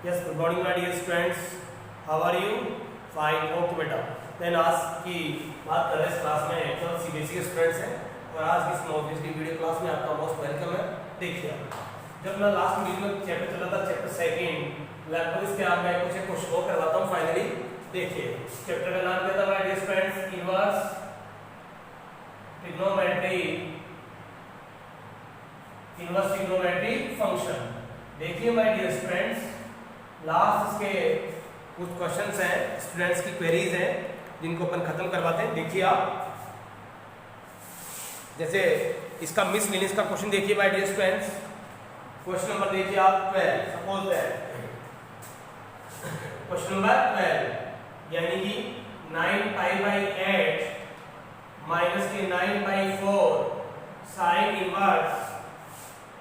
Yes, good morning my dear students. How are you? Fine. Okay बेटा. Then आज की बात कर रहे हैं इस क्लास में 12 CBSE स्टूडेंट्स हैं और आज की इस मोटिवेशनल वीडियो क्लास में आपका मोस्ट वेलकम है. देखिए जब मैं लास्ट वीडियो में चैप्टर चल रहा था चैप्टर सेकंड लगभग इसके आप मैं कुछ शो करवाता हूँ फाइनली. देखिए चैप्टर का नाम क्या था my dear students? Inverse trigonometry function. देखिए माय डियर स्टूडेंट्स लास्ट इसके कुछ क्वेश्चंस हैं स्टूडेंट्स की क्वेरीज हैं जिनको अपन खत्म करवाते हैं. देखिए आप जैसे इसका मिसलिनियस का क्वेश्चन देखिए my dear students. Question number देखिए आप 12. सपोज दैट क्वेश्चन नंबर 12 यानी कि 9π/8 माइनस के 9/4 साइन इनवर्स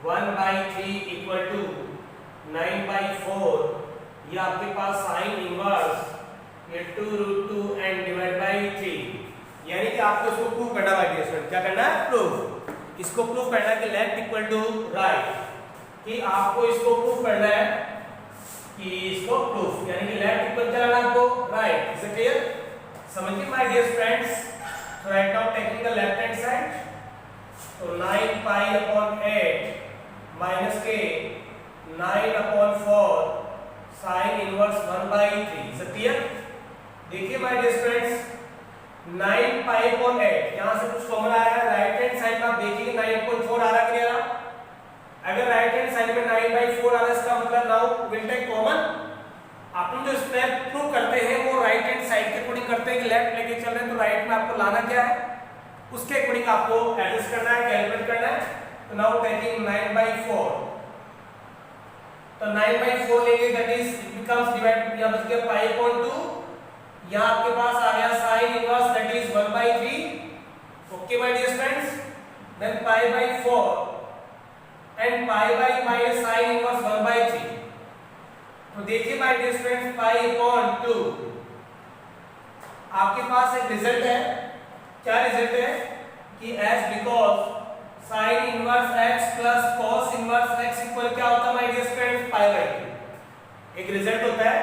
1/3 इक्वल टू 9/4. ये आपके पास साइन इनवर्स ये 2√2 एंड डिवाइड बाई 3. यानी कि आपको इसको प्रूव करना है. क्या करना है? प्रूफ. इसको प्रूव करना है कि लेफ्ट इक्वल टू राइट. कि आपको इसको प्रूव करना है कि इसको प्रूफ यानी कि लेफ्ट इक्वल क्या करना आपको? राइट. Is it clear? समझिए my dear friends. So right now taking the left hand side, so 9π/8 minus k 9/4 sin inverse 1/3. Is it clear? देखिए my dear friends 9π/8 यहाँ से कुछ कॉमन आ रहा है. राइट हैंड साइड में आप देखिए 9.4 आ रहा है. क्या? अगर राइट हैंड साइड में 9/4 आ रहा है इसका मतलब नाउ विल टेक कॉमन. अपन जो स्टेप प्रूव करते हैं वो राइट हैंड साइड के अकॉर्डिंग करते हैं कि लेफ्ट लेके चल रहे हैं तो राइट में आपको लाना क्या है उसके अकॉर्डिंग आपको एडजस्ट करना है, कैलकुलेट करना है. तो नाउ टेकिंग 9/4 तो 9/4 लेंगे that is it becomes divide यहां बच गया π/2. यहां आपके पास आ गया sin inverse that is 1/3. Okay my dear friends. Then π/4 and π/- sin inverse 1/3. तो देखिए माय डियर फ्रेंड्स π/2 आपके पास एक रिजल्ट है. क्या रिजल्ट है? कि s because sin inverse x plus cos inverse x equal क्या होता है माय डियर फ्रेंड्स? π/2. एक रिजल्ट होता है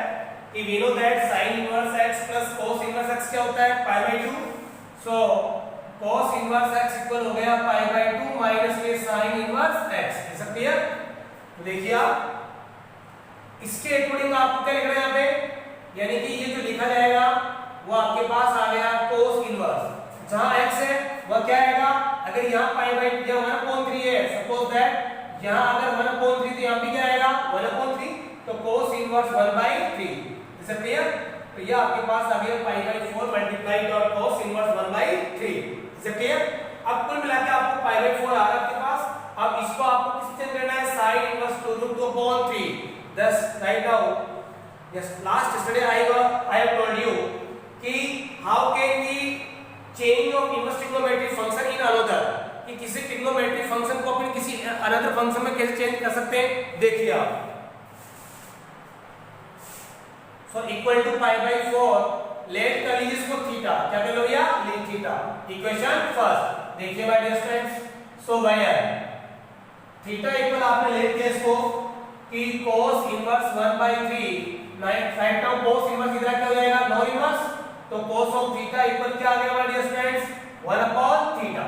कि we know that sin inverse x plus cos inverse x क्या होता है? π/2. So cos inverse x equal हो गया π/2 माइनस के sin inverse x. Is it clear? तो देखिए आप इसके अकॉर्डिंग आपको क्या लिखना है यहाँ पे? यानी कि ये जो लिखा जाएगा वो आपके पास आ गया cos इनवर्स. जहां x है वह क्या आएगा? अगर यहाँ π/2 या 1/3 है सपोज दैट यहाँ अगर 1/3 तो यहाँ भी क्या आएगा? 1/3. तो cos inverse 1/3. Is it clear? तो ये आपके पास आ गया π/4 मल्टीप्लाइड और cos inverse 1/3. Is it clear? अब कुल मिला के आपको π/4 आ रहा है आपके पास. अब इसको आपको किस चेंज करना है? sin inverse 2√2/3. Thus right now yes last yesterday I have told you कि how can we change of inverse trigonometric function in another. कि किसी trigonometric function को अपन किसी another function में कैसे चेंज कर सकते हैं. देखिए आप so equal to π/4 let कर लीजिए इसको थीटा. क्या कर लो भैया? ले थीटा. इक्वेशन फर्स्ट देखिए my dear friends. So where theta equal आपने ले लिया इसको कि cos inverse 1/3 right now cos inverse इधर क्या हो जाएगा? No inverse. तो cos ऑफ थीटा इक्वल क्या आ गया माय डियर फ्रेंड्स? 1/θ.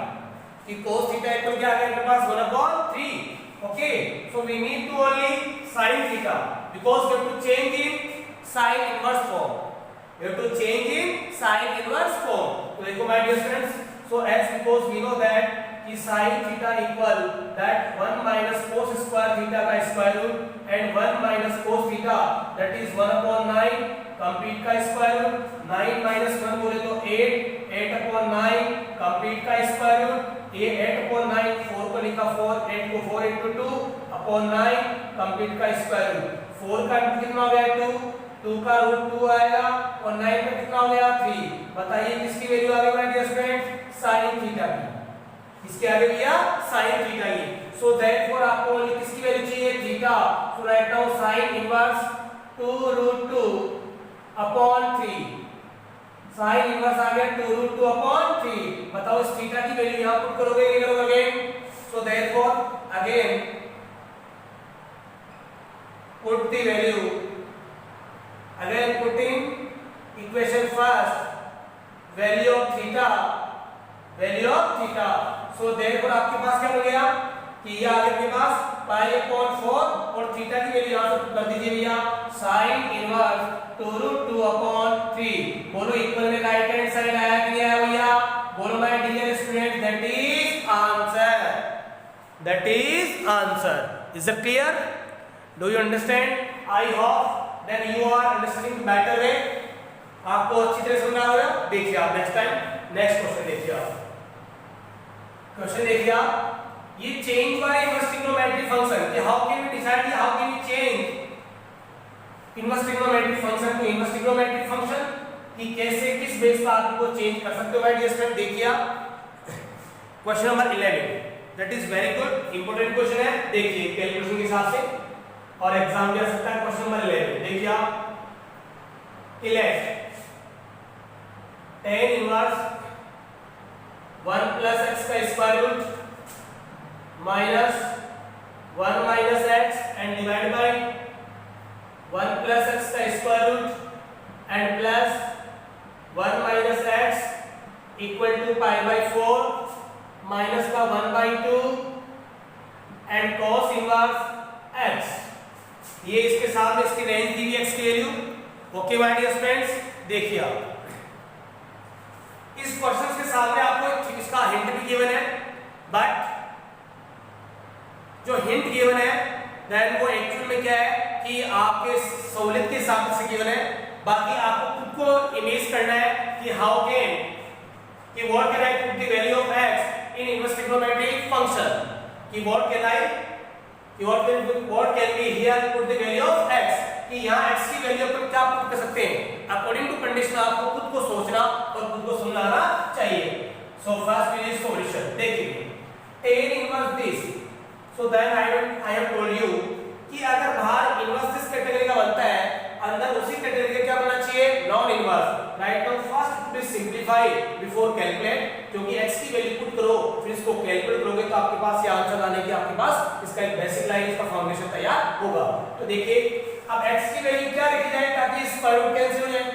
कि cos थीटा इक्वल क्या आ गया मेरे पास? 1/3. Okay. So we need to only sin theta because we have to change in sin inverse form. We have to change in sin inverse form. तो देखो my dear friends. So as because we know that कि sin theta equal that 1 minus cos square theta का square root and 1 minus cos theta that is 1/9 complete का square root. 9 minus 1 बोले तो 8 8/9 complete का square root. ये 8/9 4 को लिखा 4 8 को 4 into 2/9 कंप्लीट का स्क्वायर रूट. 4 का रूट कितना हो गया? 2 का रूट 2 आएगा और 9 का कितना हो गया? 3. बताइए किसकी वैल्यू आ गई my dear student? sin theta की. इसके आगे भैया sin थीटा ही. सो देयरफॉर आपको ओनली किसकी वैल्यू चाहिए? Theta. So right now sin inverse 2√2/3. sin inverse आ गया 2√2/3. बताओ इस थीटा की वैल्यू यहां पुट करोगे नहीं करोगे? So therefore again put the value आपके पास क्या हो गया कि ये आ गया आपके पास पाई अपॉन 4 और थीटा की वैल्यू यहां से कर दीजिए भैया sin इनवर्स 2√2 अपॉन 3। बोलो इक्वल में राइट हैंड साइड आया कि नहीं आया भैया? बोलो my dear student, that is answer, that is answer. Is it clear? Do you understand? I hope then you are understanding better way. आपको अच्छी तरह समझ आ गया? देखिए आप नेक्स्ट टाइम नेक्स्ट क्वेश्चन देखिए आप। क्वेश्चन देखिए आप, ये चेंज वाला इनवर्स ट्रिग्नोमेट्रिक फंक्शन कि how can we decide, how can we change inverse trigonometric function to inverse trigonometric function, कि कैसे किस बेस पर आप इनको चेंज कर सकते हो माय डियर स्टूडेंट। देखिए आप question number 11, that is very good important question है। देखिए कैलकुलेशन के हिसाब से और एग्जाम में आ सकता है। क्वेश्चन नंबर 11 देखिए आप, let tan inverse 1 plus x का square root minus 1 minus x and divide by 1 plus x का square root and plus 1 minus x equal to pi by 4 minus का 1 by 2 and cos inverse x। ये इसके साथ में इसकी range दी हुई x की value. Okay my dear friends, देखिए आप इस क्वेश्चन के सामने आपको इसका हिंट भी गिवन है, बट जो हिंट गिवन है देन वो एक्चुअल में क्या है कि आपके सहूलियत के हिसाब से गिवन है। बाकी आपको खुद को इमेज करना है कि हाउ कैन कि what can I put the value of x in inverse trigonometric function, कि what can be here put the value of x, कि यहां x की वैल्यू पर क्या पुट कर सकते हैं अकॉर्डिंग टू कंडीशन। आपको खुद को सोचना और खुद को समझना चाहिए। So first is solution. देखिए tan inverse this, so then I have told you कि अगर बाहर इनवर्स दिस कैटेगरी का बनता है, अंदर उसी कैटेगरी का क्या बनना चाहिए non inverse. Right now first to simplify before calculate, क्योंकि x की वैल्यू पुट करो फिर इसको कैलकुलेट करोगे तो आपके पास ये आंसर आने की आपके पास इसका एक बेसिक लाइन इसका फाउंडेशन तैयार होगा। तो देखिए अब x की वैल्यू क्या लिखी जाए ताकि स्क्वायर रूट कैंसिल हो जाए।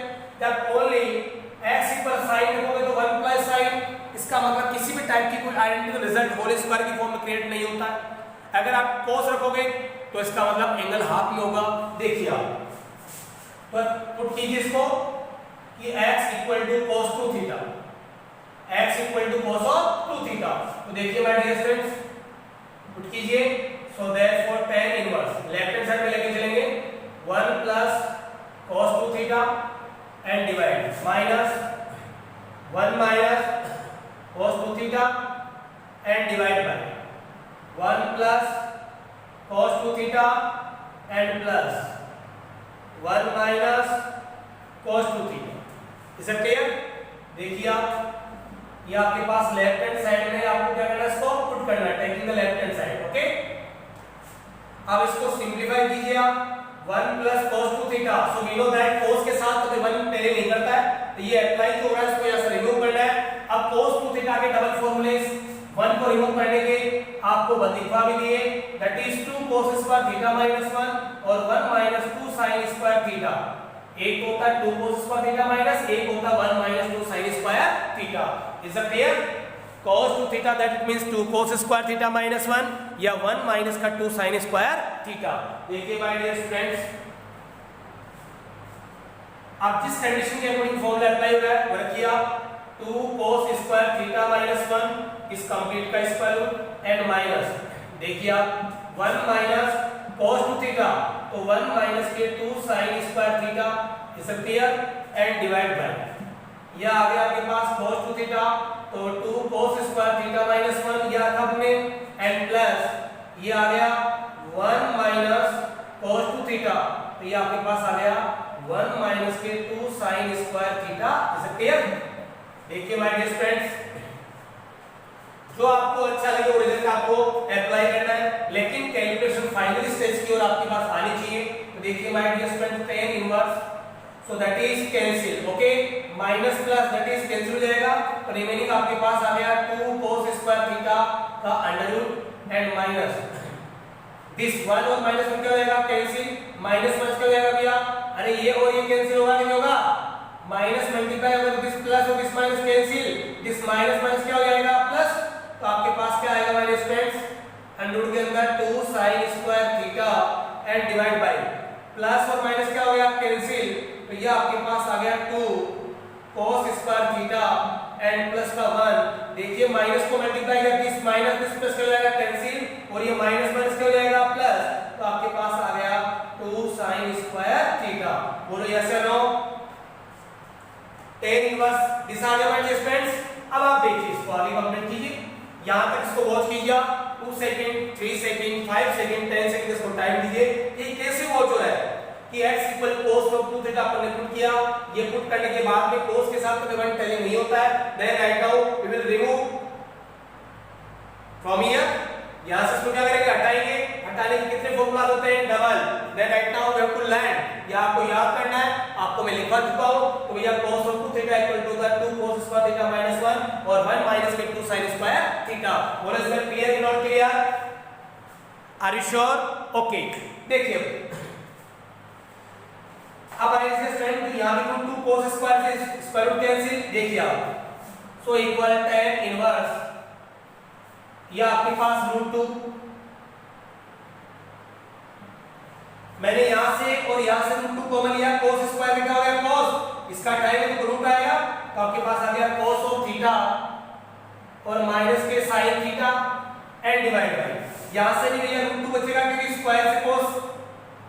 जब ओनली x इक्वल sin रखोगे तो 1 प्लस sin, इसका मतलब किसी भी टाइप की कोई आइडेंटिकल रिजल्ट होल स्क्वायर की फॉर्म में क्रिएट नहीं होता है। अगर आप cos रखोगे तो इसका मतलब एंगल हाफ में होगा। देखिए आप तो पुट कीजिए इसको कि x equal to cos 2 theta, x equal to cos of 2 theta. तो देखिए माय डियर फ्रेंड्स पुट कीजिए। So therefore tan inverse left hand side में लेके चलेंगे 1 plus cos 2 theta and divide minus 1 minus cos 2 theta and divide by 1 plus cos 2 theta and plus 1 minus cos 2 theta। Is it clear? देखिए आप ये आपके पास left hand side में आपको क्या करना है इसको पुट करना है, taking the left hand side. Okay अब इसको सिंपलीफाई कीजिए आप 1 plus cos 2 theta। So we know that cos के साथ कभी 1 पहले नहीं करता है, तो ये अप्लाई जो हो रहा है इसको यहां से रिमूव करना है। अब cos 2 theta के डबल फार्मूलेस 1 को रिमूव करने के आपको वजीफा भी दिए, that is 2 cos square theta minus 1 और 1 minus 2 sin स्क्वायर थीटा। एक होता है 2 cos स्क्वायर थीटा माइनस, एक होता है 1 minus 2 sin square theta. Is it clear? cos 2 theta that it means 2 cos square theta minus 1 या 1 minus का 2 sin square theta। देखिए माय डियर स्टूडेंट्स आप जिस कंडीशन के अकॉर्डिंग फॉर्मूला अप्लाई हो रहा है वो रखिए आप 2 cos square theta minus 1 इस कंप्लीट का स्क्वायर रूट एंड माइनस देखिए आप 1 minus cos 2 theta तो 1 minus के 2 sin square theta is clear and divide bye यह आ गया आपके पास cos 2 थीटा तो 2 cos स्क्वायर थीटा माइनस 1 यह रखा हमने एंड प्लस ये आ गया 1 माइनस cos 2 थीटा तो ये आपके पास आ गया 1 माइनस के 2 sin square theta. Is clear? देखिए माय डियर फ्रेंड्स जो आपको अच्छा लगे वो रिजल्ट आपको अप्लाई करना है, लेकिन कैलकुलेशन फाइनल स्टेज की ओर आपके पास आनी चाहिए। तो देखिए my dear friends tan inverse so that is cancel okay minus plus that is cancel हो जाएगा तो रिमेनिंग आपके पास आ गया 2 cos स्क्वायर थीटा का under root and minus this 1 और माइनस 1 क्या हो जाएगा कैंसिल माइनस 1 क्या हो जाएगा भैया अरे ये और ये कैंसिल होगा नहीं होगा माइनस मल्टीप्लाई होगा तो दिस प्लस और this minus cancel this minus minus क्या हो जाएगा प्लस तो आपके पास क्या आएगा my dear students, under root के अंदर 2 sin square theta and divide by plus और माइनस क्या हो गया कैंसिल, तो ये आपके पास आ गया 2 cos square theta and plus का 1। देखिए माइनस को मल्टीप्लाई करके इस माइनस में प्लस कर जाएगा कैंसिल और ये माइनस माइनस क्या हो जाएगा प्लस, तो आपके पास आ गया 2 sin स्क्वायर थीटा। बोलो यस या नो। tan इनवर्स दिस आ गया माय डियर स्टूडेंट्स। अब आप देखिए इसको आगे कंप्लीट कीजिए, यहां तक इसको वॉच कीजिए 2 सेकंड 3 सेकंड 5 सेकंड 10 सेकंड इसको टाइम दीजिए। ये कैसे वॉच हो रहा है कि x equal cos of 2 theta अपन ने पुट किया, ये पुट करने के बाद में cos के साथ तो डिवाइड टेलिंग नहीं होता है, then right now we will remove from here, यहां से इसको क्या करेंगे हटाएंगे, हटाने के कितने फॉर्मूला होते हैं double, then right now we have to learn, ये आपको याद करना है, आपको मैं लिखवा चुका हूं। तो भैया cos of 2 theta equal to the 2 cos square theta minus 1 और 1 माइनस के 2 sin स्क्वायर थीटा। बोलो is that clear not clear, are you sure? Okay देखिए अब आइए इसके स्टूडेंट, तो यहां पे 2 cos स्क्वायर से स्क्वायर रूट कैंसिल, देखिए आप, सो इक्वल tan इनवर्स, या आपके पास √2, मैंने यहां से और यहां से √2 कॉमन लिया, cos स्क्वायर में क्या हो गया cos, इसका टाइम तो रूट आएगा, तो आपके पास आ गया cos ऑफ थीटा और माइनस के sin theta and divide bye, यहां से भी भैया √2 बचेगा क्योंकि स्क्वायर से cos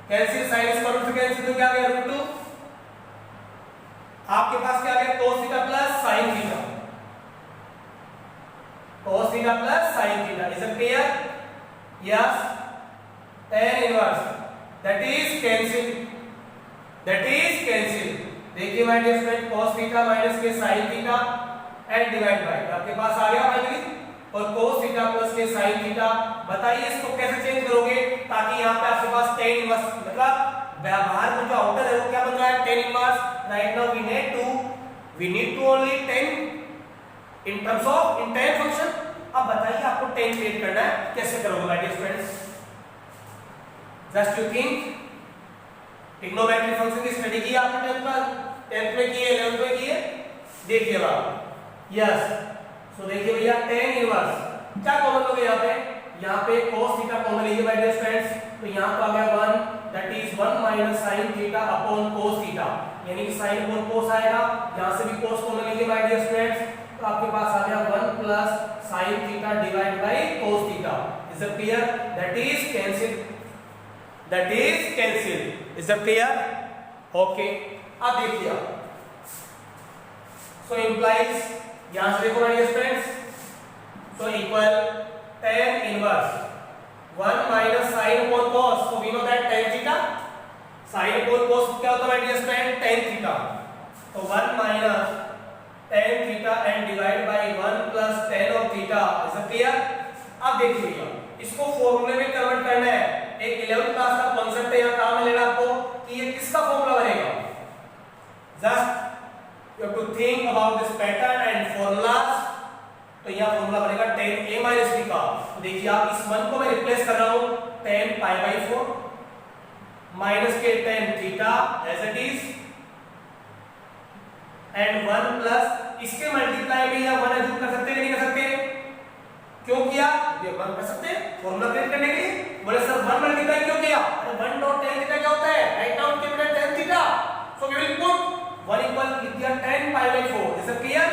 cancel, sin square root से कैंसिल, तो क्या आ गया √2, आपके पास क्या आ गया cos theta plus sin theta, cos theta plus sin theta, is it clear? Yes, tan inverse that is cancel, that is cancel, देखिए my dear student cos theta minus के sin theta and divide by, आपके पास आ गया finally, और cos theta plus K sin theta. बताइए इसको कैसे चेंज करोगे ताकि यहां पे आपके पास tan इनवर्स, मतलब बाहर में जो आउटर है वो क्या बन रहा है tan inverse, right now we need to only tan in terms of in tan function. अब बताइए आपको tan क्रिएट करना है, कैसे करोगे my dear students, just you think. Trigonometry function की स्टडी की आपने 10th में की है, 11th में की है, देखिए आप, यस, सो देखिए भैया tan इनवर्स क्या कॉमन लोगे यहाँ पे cos थीटा कॉमन लीजिए माय डियर स्टूडेंट्स, तो यहाँ पे आ गया 1 that is 1 minus sin theta upon cos theta, यानी कि sin अपॉन cos आएगा, यहाँ से भी cos कॉमन लीजिए माय डियर स्टूडेंट्स, तो आपके पास आ गया 1 plus sin theta divide by cos theta, is it clear? That is cancel, that is cancel, is it clear? Okay अब देखिए आप, सो इंप्लाइज, यहां से देखो my dear students, so equal tan inverse 1 minus sin upon cos, so we know that tan theta, sin upon cos क्या होता है my dear student, tan theta, तो 1 minus tan theta and divide by 1 plus tan of theta, is it clear? अब देखिए इसको फॉर्मूले में convert करना है, एक 11th क्लास का कांसेप्ट है, यहाँ काम में लेना आपको कि ये किसका फॉर्मूला बनेगा, just you have to think about this pattern and formulas. तो यह फॉर्मूला बनेगा tan a minus b का, तो देखिए आप इस 1 को मैं रिप्लेस कर रहा हूं tan pi by 4 माइनस के tan theta as it is and 1 plus इसके मल्टीप्लाई में या 1 एज्यूम कर सकते हैं नहीं कर सकते, क्यों किया, ये 1 कर सकते हैं फॉर्मूला क्रिएट करने के लिए, बोले सर 1 मल्टीप्लाई क्यों किया, अरे 1 डॉट tan थीटा क्या होता है, राइट डाउन के बिना tan theta, so we will put 1 equal लिख दिया tan pi by 4, is it clear,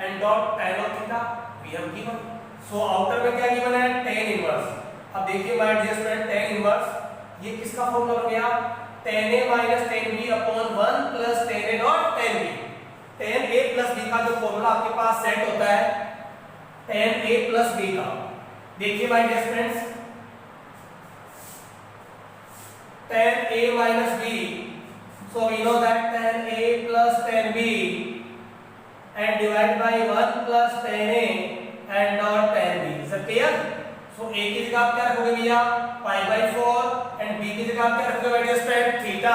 and dot tan of theta we have given, so outer में क्या गिवन है tan इनवर्स। अब देखिए my dear student tan inverse ये किसका formula बन गया, tan a minus tan b upon 1 plus tan a dot tan b, tan a plus b का जो फॉर्मूला आपके पास सेट होता है tan a plus b का, देखिए my dear students tan a minus b, so we know that tan a plus tan b and divide by 1 plus tan a and dot tan b, is it clear? So a की जगह आप क्या रखोगे भैया pi by 4 and b की जगह आप क्या रखोगे माय डियर स्टूडेंट थीटा,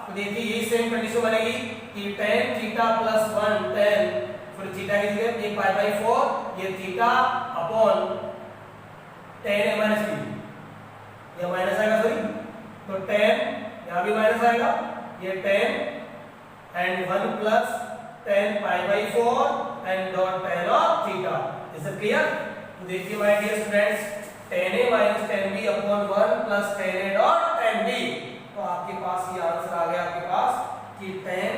तो देखिए यही सेम कंडीशन बनेगी कि tan थीटा प्लस 1 tan, फिर थीटा की जगह ये pi by 4 ये theta upon tan a minus b, ये माइनस आएगा सॉरी, तो tan यहाँ भी माइनस आएगा, ये tan and 1 plus tan pi by 4 and dot tan of theta, is it clear? तो देखिए my dear students, tan a minus tan b upon 1 plus tan a dot tan b, तो आपके पास ये answer आ गया आपके पास कि tan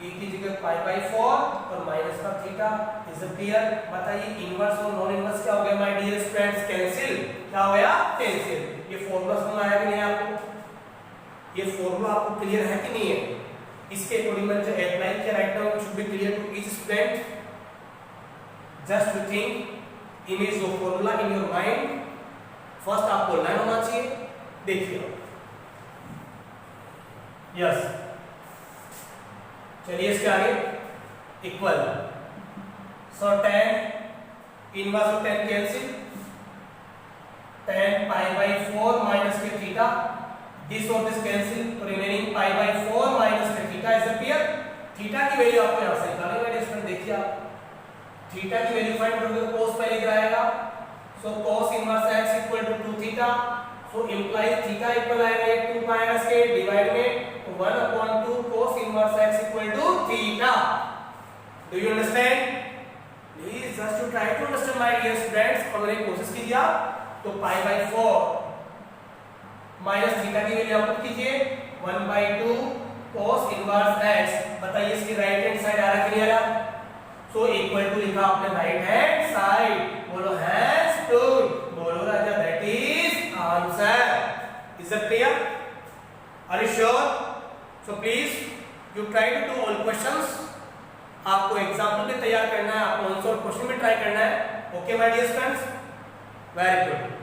a की जगह पाई बाई 4 और माइनस का थीटा इज क्लियर। बताइए इनवर्स और नॉन इनवर्स क्या हो गया माय डियर स्टूडेंट्स, कैंसिल। क्या हो गया, कैंसिल। ये फॉर्मूला समझ आया कि नहीं आपको, ये फॉर्मूला आपको क्लियर है कि नहीं है? इसके अकॉर्डिंग मैंने जो अप्लाई किया right now should be clear to each student. Just to think image of formula in your mind. First आपको लर्न होना चाहिए। देखिए यस, चलिए इसके आगे equal, so tan inverse of tan cancel, tan pi by 4 minus के theta, this और this cancel, तो रिमेनिंग पाई बाई 4 माइनस के थीटा इज अपीयर। थीटा की वैल्यू आपको यहां से निकालनी है स्टूडेंट। देखिए आप थीटा की वैल्यू फाइंड करोगे तो cos पहले गिराएगा, सो cos inverse x equal to 2 theta, so implies theta equal आएगा 2 पाई r स्क्वायर डिवाइड में 1/2 cos inverse x equal to theta. Do you understand? Please just to try to understand my dear students. और मेरी कोशिश कीजिए आप, तो pi by 4 minus theta की value आप पुट कीजिए 1/2 cos इनवर्स x। बताइए इसकी राइट हैंड साइड आ रहा कि नहीं आ रहा? सो इक्वल टू लिखा आपने राइट हैंड साइड, बोलो हैज टूड, बोलो राजा, that is answer. Is it clear? Are you sure? So please you try to do all questions. आपको एग्जाम्पल भी तैयार करना है, आपको आंसर क्वेश्चन भी ट्राई करना है। Okay my dear students, very good.